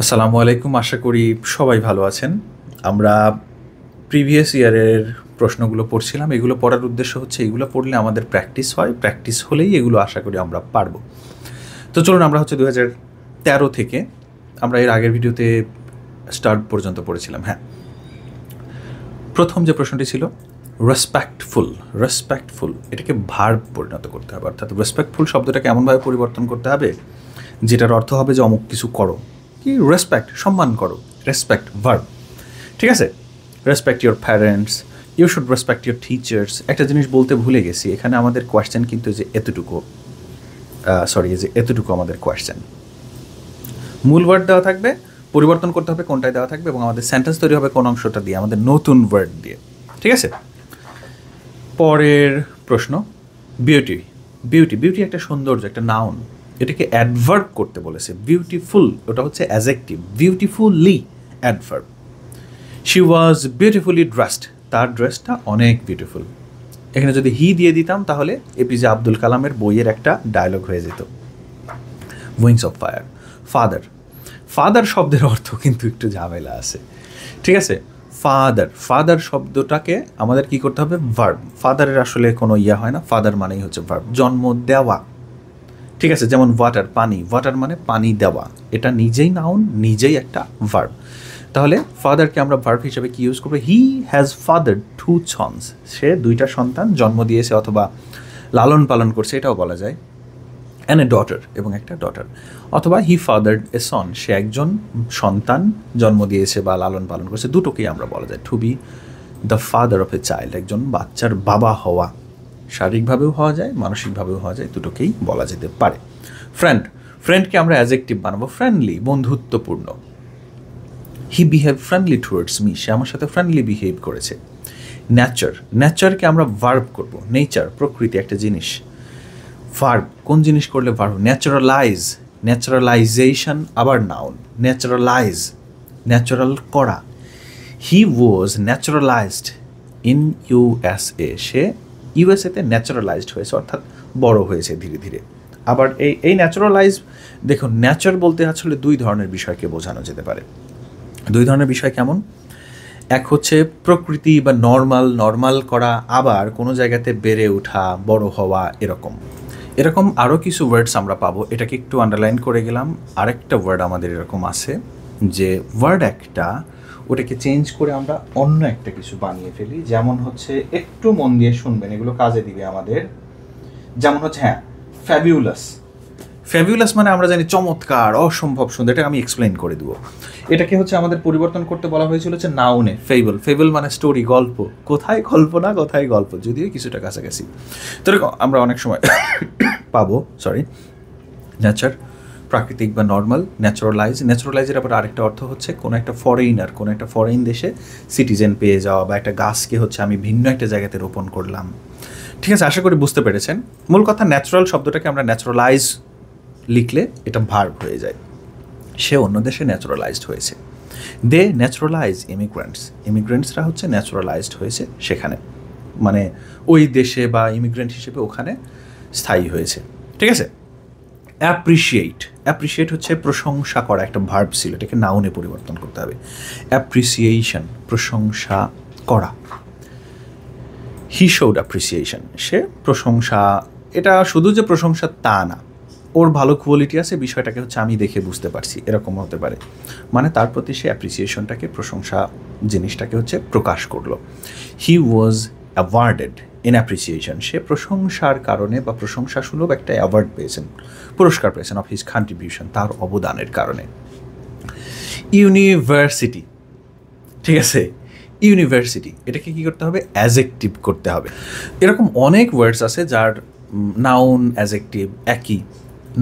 আসসালামু আলাইকুম। আশা করি সবাই ভালো আছেন। আমরা প্রিভিয়াস ইয়ারের প্রশ্নগুলো পড়ছিলাম। এগুলো পড়ার উদ্দেশ্য হচ্ছে এগুলো পড়লে আমাদের প্র্যাকটিস হয়, প্র্যাকটিস হলেই এগুলো আশা করি আমরা পারবো। তো চলুন আমরা হচ্ছে 2013 থেকে আমরা এর আগের ভিডিওতে স্টার্ট পর্যন্ত পড়েছিলাম। হ্যাঁ, প্রথম যে প্রশ্নটি ছিল রেসপেক্টফুল এটাকে ভার্ব পরিণত করতে হবে, অর্থাৎ রেসপেক্টফুল শব্দটাকে এমনভাবে পরিবর্তন করতে হবে যেটার অর্থ হবে যে অমুক কিছু করো, কি রেসপেক্ট, সম্মান করো, রেসপেক্ট ভার্ব। ঠিক আছে, respect your parents, you should respect your teachers. একটা জিনিস বলতে ভুলে গেছি, এখানে আমাদের কোয়েশ্চেন কিন্তু যে এতটুকু আমাদের কোয়েশ্চেন। মূল ওয়ার্ড দেওয়া থাকবে, পরিবর্তন করতে হবে কোনটায় দেওয়া থাকবে, এবং আমাদের সেন্টেন্স তৈরি হবে কোন অংশটা দিয়ে, আমাদের নতুন ওয়ার্ড দিয়ে। ঠিক আছে, পরের প্রশ্ন বিউটি একটা সৌন্দর্য, একটা নাউন, এটাকে অ্যাডভার্ব করতে বলেছে। বিউটিফুল ওটা হচ্ছে adjective, beautifully adverb. She was beautifully dressed, তার ড্রেসটা অনেক বিউটিফুল। এখানে যদি হি দিয়ে দিতাম তাহলে এপিজে আব্দুল কালামের বইয়ের একটা ডায়লগ হয়ে যেত। Wings of fire. ফাদার শব্দের অর্থ কিন্তু একটু ঝামেলা আছে। ঠিক আছে, ফাদার শব্দটাকে আমাদের কি করতে হবে, ভার্ব। ফাদারের আসলে কোনো হয় না, ফাদার মানেই হচ্ছে ভার্ব, জন্ম দেওয়া। ঠিক আছে, যেমন ওয়াটার মানে পানি দেওয়া, এটা নিজেই নাউন, নিজেই একটা ভার্ব। তাহলে ফাদারকে আমরা ভার্ব হিসেবে কি ইউজ করবো, হি হ্যাজ ফাদার 2 sons, সে 2টা সন্তান জন্ম দিয়েছে অথবা লালন পালন করছে, এটাও বলা যায়। অ্যান্ড এ ডটার, এবং একটা ডটার। অথবা হি ফাদার্ড এ সন, সে একজন সন্তান জন্ম দিয়েছে বা লালন পালন করছে, দুটোকেই আমরা বলা যায়। To be the father of a child, একজন বাচ্চার বাবা হওয়া, শারীরিকভাবেও হওয়া যায়, মানসিকভাবেও হওয়া যায়, দুটোকেই বলা যেতে পারে। ফ্রেন্ডকে আমরা অ্যাডজেক্টিভ বানাবো ফ্রেন্ডলি, বন্ধুত্বপূর্ণ। হি বিহেভ ফ্রেন্ডলি টুয়ার্ডস মি, সে আমার সাথে ফ্রেন্ডলি বিহেভ করেছে। নেচারকে আমরা ভার্ব করব, নেচার প্রকৃতি, একটা জিনিস। ভার্ব কোন জিনিস করলে ভার্ব, ন্যাচারালাইজেশন, আবার নাউন, ন্যাচারাল করা। He was naturalized in USA, সে ইউএসএতে ন্যাচারালাইজড হয়েছে, অর্থাৎ বড় হয়েছে ধীরে ধীরে। আবার এই ন্যাচারালাইজ, দেখুন ন্যাচার বলতে আসলে 2 ধরনের বিষয়কে বোঝানো যেতে পারে। 2 ধরনের বিষয় কেমন, এক হচ্ছে প্রকৃতি বা নর্মাল করা, আবার কোনো জায়গাতে বেড়ে ওঠা, বড় হওয়া, এরকম আরও কিছু ওয়ার্ডস আমরা পাবো। এটাকে একটু আন্ডারলাইন করে গেলাম। আরেকটা ওয়ার্ড আমাদের এরকম আছে যে ওয়ার্ড একটা, ওটাকে চেঞ্জ করে আমরা অন্য একটা কিছু বানিয়ে ফেলি। যেমন হচ্ছে, একটু মন দিয়ে শুনবেন, এগুলো কাজে দিবে আমাদের। যেমন হচ্ছে, হ্যাঁ, ফ্যাবিউলাস মানে আমরা জানি চমৎকার, অসম্ভব সুন্দর, এটাকে আমি এক্সপ্লেইন করে দেবো। এটাকে হচ্ছে আমাদের পরিবর্তন করতে বলা হয়েছিল হচ্ছে নাউনে, ফেবল মানে স্টোরি, গল্প। কোথায় কল্পনা, কোথায় গল্প, যদিও কিছুটা কাছাকাছি। তো আমরা অনেক সময় পাবো, নেচার, প্রাকৃতিক বা নর্মাল। ন্যাচারালাইজের আবার আরেকটা অর্থ হচ্ছে কোনো একটা ফরেন দেশে সিটিজেন পেয়ে যাওয়া, বা একটা গাছকে হচ্ছে আমি ভিন্ন একটা জায়গাতে রোপণ করলাম। ঠিক আছে, আশা করি বুঝতে পেরেছেন। মূল কথা, ন্যাচারাল শব্দটাকে আমরা ন্যাচারালাইজ লিখলে এটা ভার্ব হয়ে যায়। সে অন্য দেশে ন্যাচারালাইজড হয়েছে। দে ন্যাচারালাইজ ইমিগ্রেন্টসরা হচ্ছে ন্যাচারালাইজড হয়েছে সেখানে, মানে ওই দেশে বা ইমিগ্রেন্ট হিসেবে ওখানে স্থায়ী হয়েছে। ঠিক আছে, অ্যাপ্রিসিয়েট হচ্ছে প্রশংসা করা, একটা ভার্ব ছিল, এটাকে নাউনে পরিবর্তন করতে হবে। অ্যাপ্রিসিয়েশন, প্রশংসা করা। হি শোড অ্যাপ্রিসিয়েশন, সে প্রশংসা, এটা শুধু যে প্রশংসা তা না, ওর ভালো কোয়ালিটি আছে, বিষয়টাকে হচ্ছে আমি দেখে বুঝতে পারছি, এরকম হতে পারে। মানে তার প্রতি সে অ্যাপ্রিসিয়েশনটাকে, প্রশংসা জিনিসটাকে হচ্ছে প্রকাশ করলো। হি ওয়াজ অ্যাওয়ার্ডেড ইন অ্যাপ্রিসিয়েশন, সে প্রশংসার কারণে বা প্রশংসা সুলভ একটা অ্যাওয়ার্ড পেয়েছেন, পুরস্কার পেয়েছেন, অফ হিজ কন্ট্রিবিউশন, তার অবদানের কারণে। ইউনিভার্সিটি, ঠিক আছে, ইউনিভার্সিটি এটাকে কী করতে হবে, অ্যাজেক্টিভ করতে হবে। এরকম অনেক ওয়ার্ডস আছে যার নাউন অ্যাজেক্টিভ একই,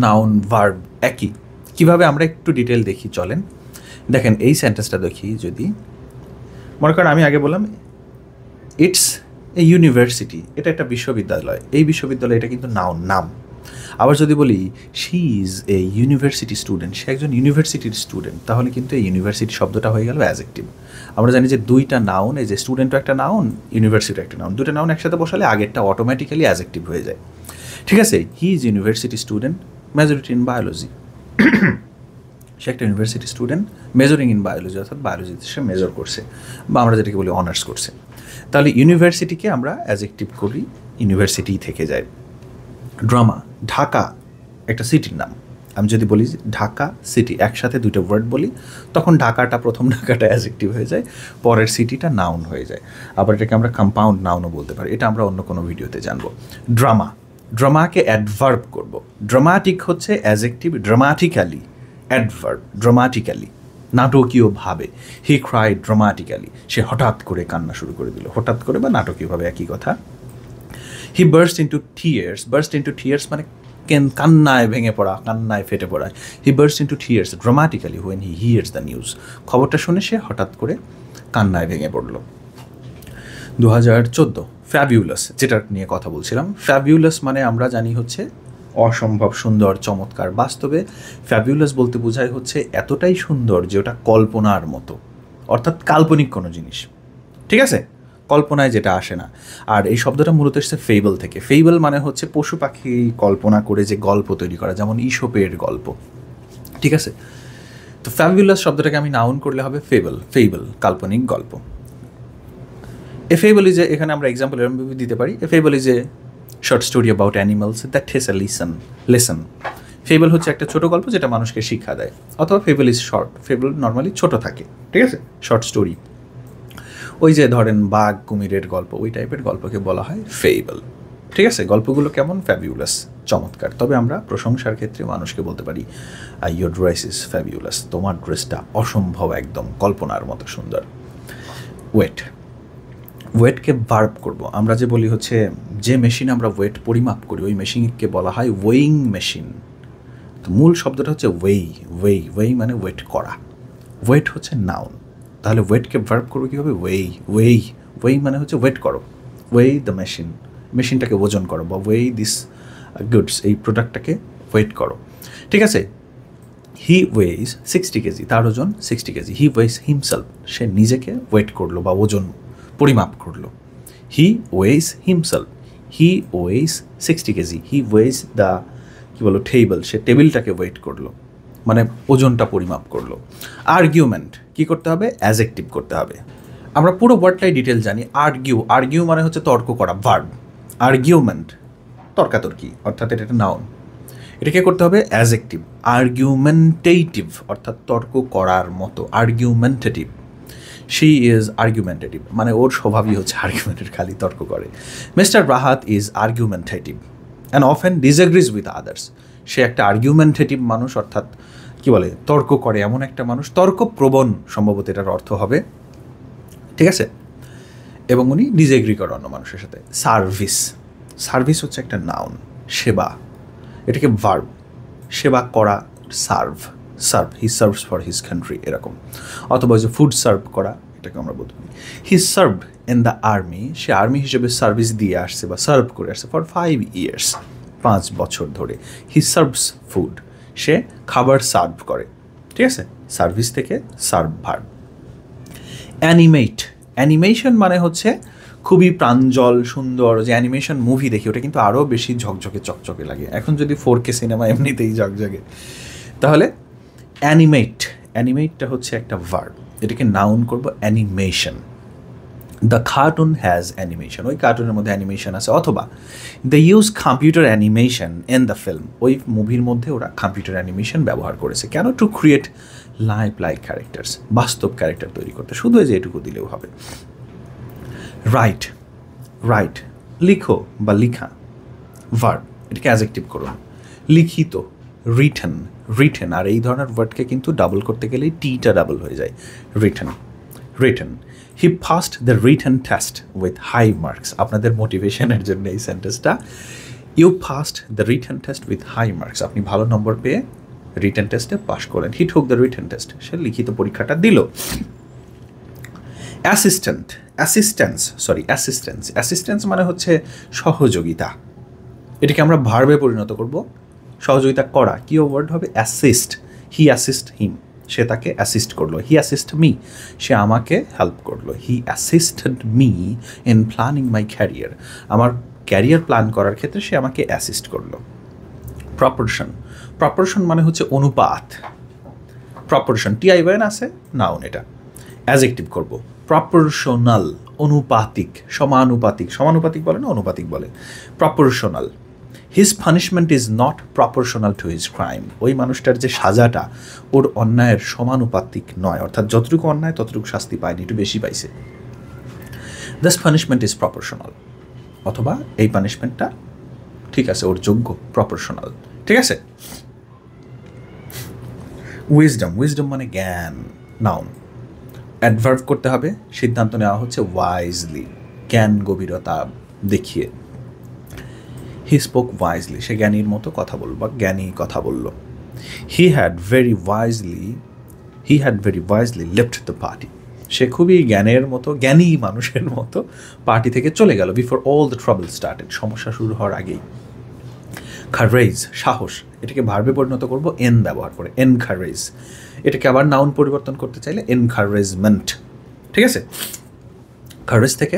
নাউন ভার্ব একই। কিভাবে আমরা একটু ডিটেল দেখি, চলেন দেখেন। এই সেন্টেন্সটা দেখি, যদি মনে করেন আমি আগে বললাম ইটস এ ইউনিভার্সিটি, এটা একটা বিশ্ববিদ্যালয়, এই বিশ্ববিদ্যালয়, এটা কিন্তু নাম। আবার যদি বলি she is a university student, সে একজন ইউনিভার্সিটির স্টুডেন্ট, তাহলে কিন্তু এই ইউনিভার্সিটি শব্দটা হয়ে গেল অ্যাজেক্টিভ। আমরা জানি যে 2টা নাউন, এই যে স্টুডেন্টও একটা নাউন, ইউনিভার্সিটিও একটা নাউন, 2টা নাউন একসাথে বসালে আগেরটা অটোমেটিক্যালি অ্যাজেক্টিভ হয়ে যায়। ঠিক আছে, he is university student, majority in biology. সে একটা university student, majoring in biology, অর্থাৎ বায়োলজিতে সে মেজর করছে বা আমরা যেটাকে বলি অনার্স করছে। তাহলে ইউনিভার্সিটিকে আমরা অ্যাজেক্টিভ করি, ইউনিভার্সিটি থেকে যায়। ড্রামা, ঢাকা একটা সিটির নাম। আমি যদি বলি ঢাকা সিটি, একসাথে দুটো ওয়ার্ড বলি, তখন ঢাকাটা, প্রথম ঢাকাটা অ্যাজেক্টিভ হয়ে যায়, পরের সিটিটা নাউন হয়ে যায়। আবার এটাকে আমরা কম্পাউন্ড নাউনও বলতে পারি, এটা আমরা অন্য কোনো ভিডিওতে জানবো। ড্রামা, ড্রামাকে অ্যাডভার্ব করব। ড্রামাটিক হচ্ছে অ্যাজেক্টিভ, ড্রামাটিক্যালি অ্যাডভার্ব, ড্রামাটিক্যালি নাটকীয়ভাবে। হি ক্রাইড ড্রামাটিক্যালি, সে হঠাৎ করে কান্না শুরু করে দিল, হঠাৎ করে বা নাটকীয়ভাবে একই কথা। হি burst into tears, burst into tears মানে কান্নায় ভেঙে পড়া, কান্নায় ফেটে পড়া। হি burst into tears dramatically when he here's the news, খবরটা শুনে সে হঠাৎ করে কান্নায় ভেঙে পড়ল। 2014 ফ্যাবিউলাস, যেটা নিয়ে কথা বলছিলাম। ফ্যাবিউলাস মানে আমরা জানি হচ্ছে অসম্ভব সুন্দর, চমৎকার। বাস্তবে ফ্যাবিউলাস বলতে বোঝায় হচ্ছে এতটাই সুন্দর যে ওটা কল্পনার মতো, অর্থাৎ কাল্পনিক কোনো জিনিস, ঠিক আছে, কল্পনায় যেটা আসে না। আর এই শব্দটা মূলত এসেছে ফেবল থেকে। ফেবল মানে হচ্ছে পশু পাখি কল্পনা করে যে গল্প তৈরি করা, যেমন ঈশপের গল্প, ঠিক আছে। তো ফ্যাবিউলাস শব্দটাকে আমি নাউন করলে হবে ফেবল, ফেবল কাল্পনিক গল্প। এ ফেবল ইজ এ, এখানে আমরা এক্সাম্পল এরকম দিতে পারি, a fable is a short story about animals that teaches a lesson. Fable হচ্ছে একটা ছোটো গল্প যেটা মানুষকে শিক্ষা দেয়, অথবা fable is short, fable normally ছোটো থাকে, ঠিক আছে, শর্ট স্টোরি। ওই যে ধরেন বাঘ কুমিরের গল্প, ওই টাইপের গল্পকে বলা হয় ফেবল, ঠিক আছে। গল্পগুলো কেমন? ফ্যাবিউলাস, চমৎকার। তবে আমরা প্রশংসার ক্ষেত্রে মানুষকে বলতে পারি ইয়োর ড্রেস ইজ ফ্যাবিউলাস, তোমার ড্রেসটা অসম্ভব, একদম কল্পনার মতো সুন্দর। ওয়েট, ওয়েটকে ভার্ব করব। আমরা যে বলি হচ্ছে যে মেশিন আমরা ওয়েট পরিমাপ করি, ওই মেশিনকে বলা হয় ওয়েইং মেশিন। তো মূল শব্দটা হচ্ছে ওয়েই মানে ওয়েট করা। ওয়েট হচ্ছে নাউন, তাহলে ওয়েটকে ভার্ব করবো কীভাবে? ওয়েই মানে হচ্ছে ওয়েট করো, ওয়েই দ্য মেশিন, মেশিনটাকে ওজন করো, বা ওয়েই দিস গুডস, এই প্রোডাক্টটাকে ওয়েট করো, ঠিক আছে। হি ওয়েইজ 60 কেজি, তার ওজন 60 কেজি। হি ওয়েইজ হিমসেলফ, সে নিজেকে ওয়েট করলো বা ওজন পরিমাপ করলো। He weighs himself, he weighs 60 KG. He weighs the কী বলো টেবিল, সে টেবিলটাকে ওয়েট করলো, মানে ওজনটা পরিমাপ করলো। আর্গুমেন্ট কী করতে হবে? অ্যাজেক্টিভ করতে হবে। আমরা পুরো ওয়ার্ডটাই ডিটেল জানি। আর্গিউ মানে হচ্ছে তর্ক করা, ভার্ব। আর্গুমেন্ট তর্কাতর্কি, অর্থাৎ এটা একটা নাউন। এটাকে করতে হবে অ্যাজেক্টিভ। আর্গুমেন্টেটিভ অর্থাৎ তর্ক করার মতো, আর্গুমেন্টেটিভ। শি ইজ আর্গুমেন্টেটিভ মানে ওর স্বভাবই হচ্ছে আর্গুমেন্টের, খালি তর্ক করে। Mister Rahat is argumentative and often disagrees with others, সে একটা আর্গুমেন্টেটিভ মানুষ, অর্থাৎ কী বলে তর্ক করে এমন একটা মানুষ, তর্কপ্রবণ সম্ভবত এটার অর্থ হবে, ঠিক আছে। এবং উনি ডিসএগ্রি করে অন্য মানুষের সাথে। সার্ভিস হচ্ছে একটা নাউন, সেবা, এটাকে ভার্ব, সেবা করা, serve, he serves for his country এরকম। অথবা যে ফুড সার্ভ করা, এটাকে আমরা বলতে পারি। He serve in the army, সে আর্মি হিসেবে সার্ভিস দিয়ে আসছে বা সার্ভ করে আসছে ফর 5 years, 5 বছর ধরে। হি সার্ভস ফুড, সে খাবার সার্ভ করে, ঠিক আছে। সার্ভিস থেকে সার্ভ ভার্ব। অ্যানিমেশন মানে হচ্ছে খুবই প্রাঞ্জল সুন্দর, যে অ্যানিমেশন মুভি দেখি ওটা কিন্তু আরও বেশি ঝকঝকে চকচকে লাগে। এখন যদি 4K সিনেমা এমনিতেই ঝকঝকে, তাহলে অ্যানিমেটটা হচ্ছে একটা ভার্ব, এটাকে নাউন করব animation. The cartoon has animation, ওই কার্টুনের মধ্যে অ্যানিমেশন আছে। অথবা they use computer animation in the film, ওই মুভির মধ্যে ওরা কম্পিউটার অ্যানিমেশন ব্যবহার করেছে। কেন? টু ক্রিয়েট লাইক ক্যারেক্টার্স, বাস্তব ক্যারেক্টার তৈরি করতে। শুধু যে এটুকু দিলেও হবে। রাইট লিখো বা লিখা, ভার্ব, এটাকে অ্যাজেক্টিভ করুন। লিখিত, রিটেন, আর এই ধরনের ওয়ার্ডকে কিন্তু ডাবল করতে গেলেই টিটা ডাবল হয়ে যায়। Written. He passed the written test with high marks, আপনাদের মোটিভেশনের জন্য এই সেন্টেন্সটা। You passed the written test with high marks, আপনি ভালো নম্বর পেয়ে রিটেন টেস্টে পাস করেন। He took the written test, সে লিখিত পরীক্ষাটা দিল। অ্যাসিস্ট্যান্স মানে হচ্ছে সহযোগিতা, এটাকে আমরা ভার্বে পরিণত করব। সহযোগিতা করা, কি ওয়ার্ড হবে? অ্যাসিস্ট। হি অ্যাসিস্ট হিম, সে তাকে অ্যাসিস্ট করলো। হি অ্যাসিস্ট মি, সে আমাকে হেল্প করলো। He assisted me in planning my career, আমার ক্যারিয়ার প্ল্যান করার ক্ষেত্রে সে আমাকে অ্যাসিস্ট করলো। প্রপোর্শন মানে হচ্ছে অনুপাত। প্রপোর্শন TION আছে, নাউন এটা। অ্যাজেক্টিভ করব প্রপোর্শনাল, অনুপাতিক, সমানুপাতিক, সমানুপাতিক বলে না অনুপাতিক বলে, proportional. His punishment is not proportional to his crime, ওই মানুষটার যে সাজাটা ওর অন্যায়ের সমানুপাতিক নয়, অর্থাৎ যতটুকু অন্যায় ততটুকু শাস্তি পায়নি, একটু বেশি পাইছে। দিস পানিশমেন্ট ইজ প্রপোর্শনাল, অথবা এই পানিশমেন্টটা ঠিক আছে, ওর যোগ্য, প্রপোর্শনাল। ঠিক আছে। উইজডম, উইজডম মানে জ্ঞান, নাউন। অ্যাডভার্ব করতে হবে, সিদ্ধান্ত নেওয়া হচ্ছে ওয়াইজলি, জ্ঞান গভীরতা দেখিয়ে। হি স্পোক ওয়াইজলি, সে জ্ঞানীর মতো কথা বলল বা জ্ঞানী কথা বলল। He had very wisely left the party, সে খুবই জ্ঞানের মতো, জ্ঞানী মানুষের মতো পার্টি থেকে চলে গেল। Before all the trouble started, সমস্যা শুরু হওয়ার আগেই। খারেজ, সাহস, এটাকে ভার্বে পরিণত করব এন ব্যবহার করে, এনকারেজ। এটাকে আবার নাউন পরিবর্তন করতে চাইলে এনকারেজমেন্ট। ঠিক আছে। কারেজ থেকে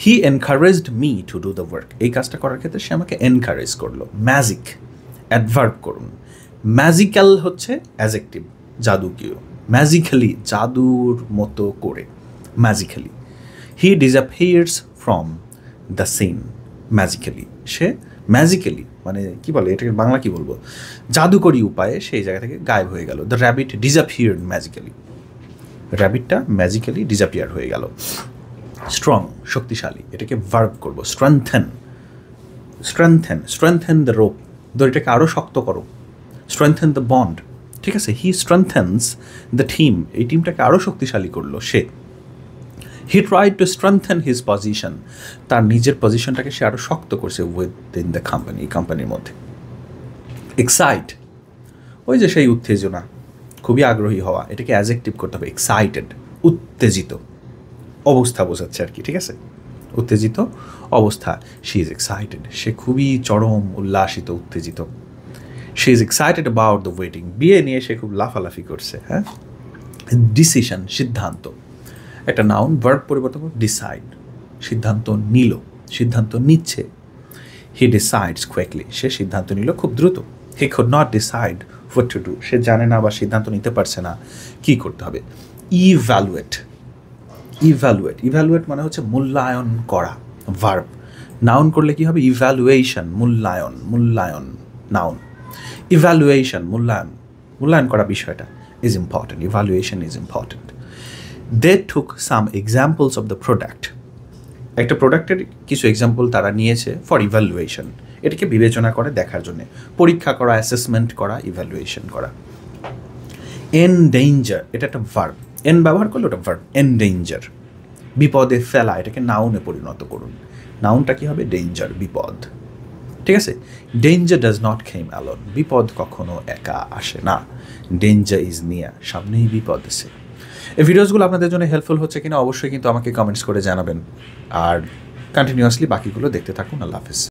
he encouraged me to do the work, এই কাজটা করার ক্ষেত্রে সে আমাকে এনকারেজ করলো। ম্যাজিক, অ্যাডভার্ব করুন। ম্যাজিক্যাল হচ্ছে অ্যাজেক্টিভ, জাদুকীয়। ম্যাজিক্যালি, জাদুর মতো করে, magically. He disappears from the scene, magically, সে ম্যাজিক্যালি মানে কি বলে এটাকে বাংলা কি বলবো, জাদুকরী উপায়ে সেই জায়গা থেকে গায়েব হয়ে গেল। দ্য র্যাবিট ডিসঅ্যাপিয়ার্ড ম্যাজিক্যালি, র্যাবিটটা ম্যাজিক্যালি ডিসঅ্যাপিয়ার হয়ে গেল। স্ট্রং, শক্তিশালী, এটাকে ভার্ব করবো স্ট্রেংথেন, স্ট্রেংথেন দ্য রোপ, দড়িটাকে আরও শক্ত করো। স্ট্রেংথেন দ্য বন্ড, ঠিক আছে। হি স্ট্রেংথেন্স দ্য টিম, এই টিমটাকে আরও শক্তিশালী করলো সে। He tried to strengthen his position, তার নিজের পজিশনটাকে সে আরও শক্ত করছে উইদিন দ্য কোম্পানি, কোম্পানির মধ্যে। এক্সাইট, ওই যে সেই উত্তেজনা, খুবই আগ্রহী হওয়া, এটাকে অ্যাজেক্টিভ করতে হবে এক্সাইটেড, উত্তেজিত অবস্থা বোঝাচ্ছে আর কি। ঠিক আছে, উত্তেজিত অবস্থা। শি ইজ এক্সাইটেড, সে খুবই চরম উল্লাসিত, উত্তেজিত। She is excited about the wedding, বিয়ে নিয়ে সে খুব লাফালাফি করছে। হ্যাঁ। ডিসিশন, সিদ্ধান্ত, একটা নাউন, ভার্ব পরিবর্তন করে ডিসাইড, সিদ্ধান্ত নিল, সিদ্ধান্ত নিচ্ছে। হি ডিসাইডস কুইকলি, সে সিদ্ধান্ত নিল খুব দ্রুত। He could not decide what to do, সে জানে না বা সিদ্ধান্ত নিতে পারছে না কী করতে হবে। ইভ্যালুয়েট, ইভ্যালুয়েট মানে হচ্ছে মূল্যায়ন করা, ভার্ব। নাউন করলে কি হবে, ইভ্যালুয়েশন, মূল্যায়ন, নাউন। ইভ্যালুয়েশন, মূল্যায়ন করা বিষয়টা is important, evaluation is important. They took some examples of the product, একটা প্রোডাক্টের কিছু এক্সাম্পল তারা নিয়েছে ফর ইভ্যালুয়েশন, এটাকে বিবেচনা করে দেখার জন্য, পরীক্ষা করা, অ্যাসেসমেন্ট করা, ইভ্যালুয়েশন করা। এনডেঞ্জার, এটা একটা ভার্ব, এন ব্যবহার করলে ওটা ভার্ব। এনডেঞ্জার, বিপদে ফেলা, এটাকে নাউনে পরিণত করুন। নাউনটা কি হবে, ডেঞ্জার, বিপদ। ঠিক আছে। Danger does not came alone, বিপদ কখনো একা আসে না। ডেঞ্জার ইজ নিয়ার, সামনেই বিপদ আছে। এই ভিডিওসগুলো আপনাদের জন্য হেল্পফুল হচ্ছে কিনা অবশ্যই কিন্তু আমাকে কমেন্টস করে জানাবেন, আর কন্টিনিউয়াসলি বাকিগুলো দেখতে থাকুন। আল্লাহ হাফেজ।